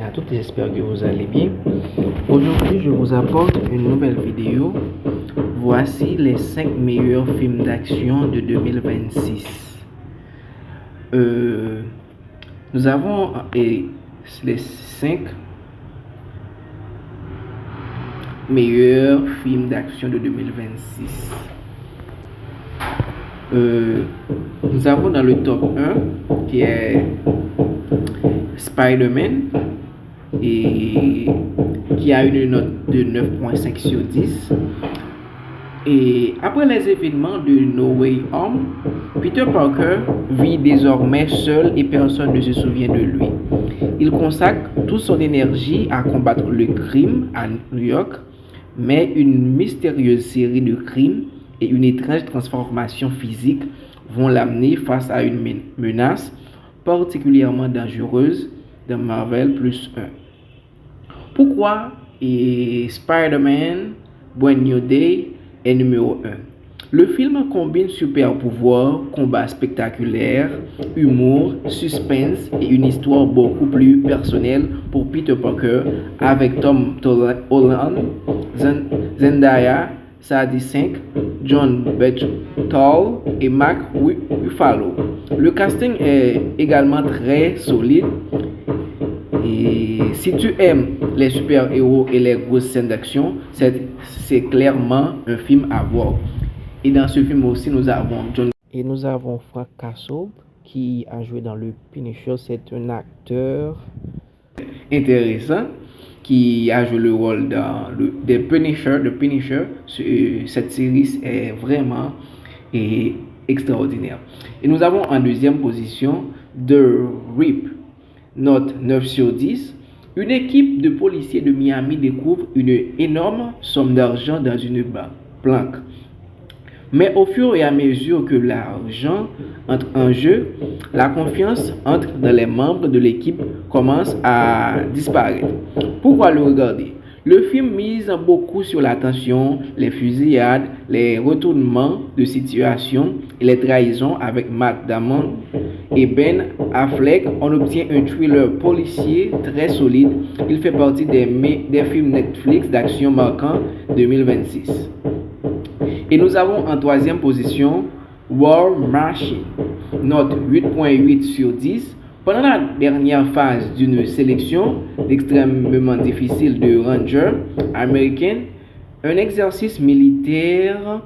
À toutes, j'espère que vous allez bien. Aujourd'hui, je vous apporte une nouvelle vidéo. Voici les 5 meilleurs films d'action de 2026. Nous avons les 5 meilleurs films d'action de 2026. Nous avons dans le top 1 qui est Spider-Man et qui a une note de 9.5 sur 10. Et après les événements de No Way Home, Peter Parker vit désormais seul et personne ne se souvient de lui. Il consacre toute son énergie à combattre le crime à New York, mais une mystérieuse série de crimes et une étrange transformation physique vont l'amener face à une menace particulièrement dangereuse de Marvel plus 1. Pourquoi Spider-Man Brand New Day est numéro 1? Le film combine super pouvoirs, combats spectaculaires, humour, suspense et une histoire beaucoup plus personnelle pour Peter Parker avec Tom Holland, Zendaya, Sadie Sink, John Bechtel et Mark Ruffalo. Le casting est également très solide. Et si tu aimes les super-héros et les grosses scènes d'action, c'est clairement un film à voir. Et dans ce film aussi, nous avons Frank Castle qui a joué dans le Punisher. C'est un acteur intéressant qui a joué le rôle dans The Punisher. Cette série est vraiment extraordinaire. Et nous avons en deuxième position The Rip, note 9 sur 10. Une équipe de policiers de Miami découvre une énorme somme d'argent dans une banque. Mais au fur et à mesure que l'argent entre en jeu, la confiance entre dans les membres de l'équipe commence à disparaître. Pourquoi le regarder? Le film mise beaucoup sur la tension, les fusillades, les retournements de situation et les trahisons avec Matt Damon et Ben Affleck. On obtient un thriller policier très solide. Il fait partie des films Netflix d'action marquants 2026. Et nous avons en troisième position War Machine, note 8.8 sur 10. Pendant la dernière phase d'une sélection extrêmement difficile de Rangers américains, un exercice militaire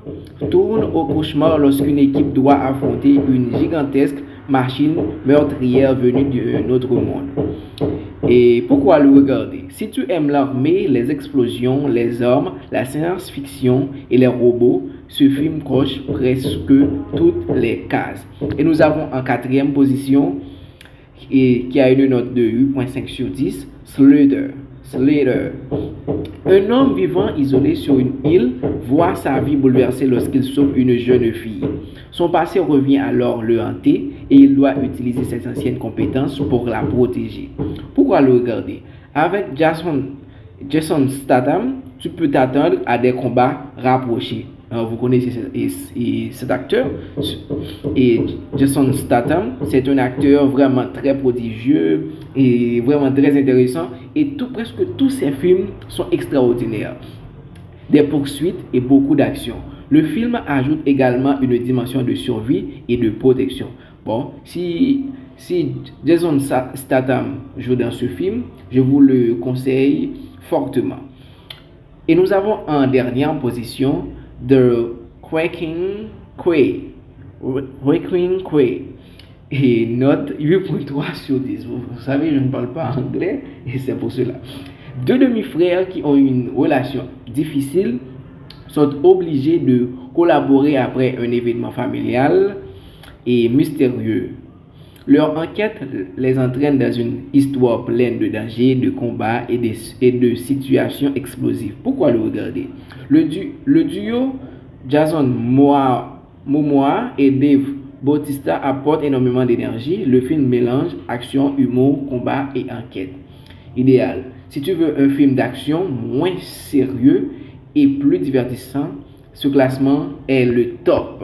tourne au cauchemar lorsqu'une équipe doit affronter une gigantesque machine meurtrière venue d'un autre monde. Et pourquoi le regarder? Si tu aimes l'armée, les explosions, les armes, la science-fiction et les robots, ce film coche presque toutes les cases. Et nous avons en quatrième position, qui a une note de 8.5 sur 10, Slater. Un homme vivant isolé sur une île voit sa vie bouleversée lorsqu'il sauve une jeune fille. Son passé revient alors le hanter et il doit utiliser ses anciennes compétences pour la protéger. Pourquoi le regarder? Avec Jason Statham, tu peux t'attendre à des combats rapprochés. Alors, vous connaissez cet acteur? Et Jason Statham, c'est un acteur vraiment très prodigieux et vraiment très intéressant. Et presque tous ses films sont extraordinaires. Des poursuites et beaucoup d'action. Le film ajoute également une dimension de survie et de protection. Bon, si Jason Statham joue dans ce film, je vous le conseille fortement. Et nous avons en dernière position The Wrecking Crew. Et note 8.3 sur 10. Vous savez, je ne parle pas anglais et c'est pour cela. Deux demi-frères qui ont une relation difficile sont obligés de collaborer après un événement familial et mystérieux. Leur enquête les entraîne dans une histoire pleine de dangers, de combats et de situations explosives. Pourquoi le regarder? Le duo Jason Momoa et Dave Bautista apporte énormément d'énergie. Le film mélange action, humour, combat et enquête. Idéal. Si tu veux un film d'action moins sérieux et plus divertissant, ce classement est le top.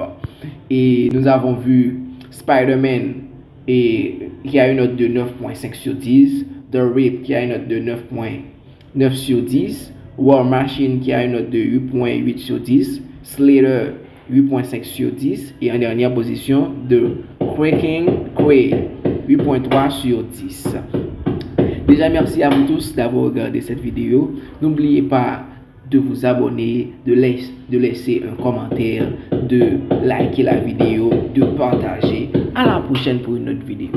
Et nous avons vu Spider-Man qui a une note de 9.5 sur 10, The Rip qui a une note de 9.9 sur 10, War Machine qui a une note de 8.8 sur 10, Slater 8.5 sur 10 et en dernière position de Breaking Quay 8.3 sur 10. Déjà, merci à vous tous d'avoir regardé cette vidéo. N'oubliez pas de vous abonner, de laisser un commentaire, de liker la vidéo, de partager. À la prochaine pour une autre vidéo.